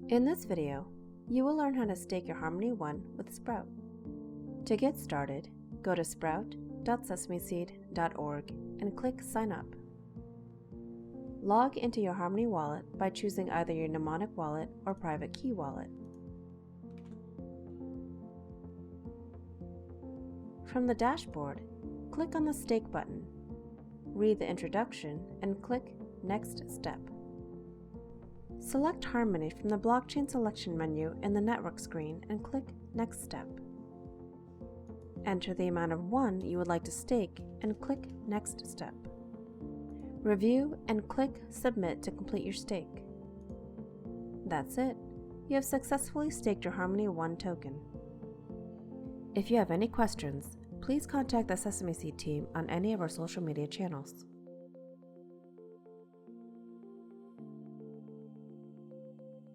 In this video, you will learn how to stake your Harmony 1 with Sprout. To get started, go to sprout.sesameseed.org and click Sign Up. Log into your Harmony wallet by choosing either your mnemonic wallet or private key wallet. From the dashboard, click on the Stake button, read the introduction, and click Next Step. Select Harmony from the Blockchain selection menu in the Network screen and click Next Step. Enter the amount of 1 you would like to stake and click Next Step. Review and click Submit to complete your stake. That's it. You have successfully staked your Harmony 1 token. If you have any questions, please contact the Sesameseed team on any of our social media channels.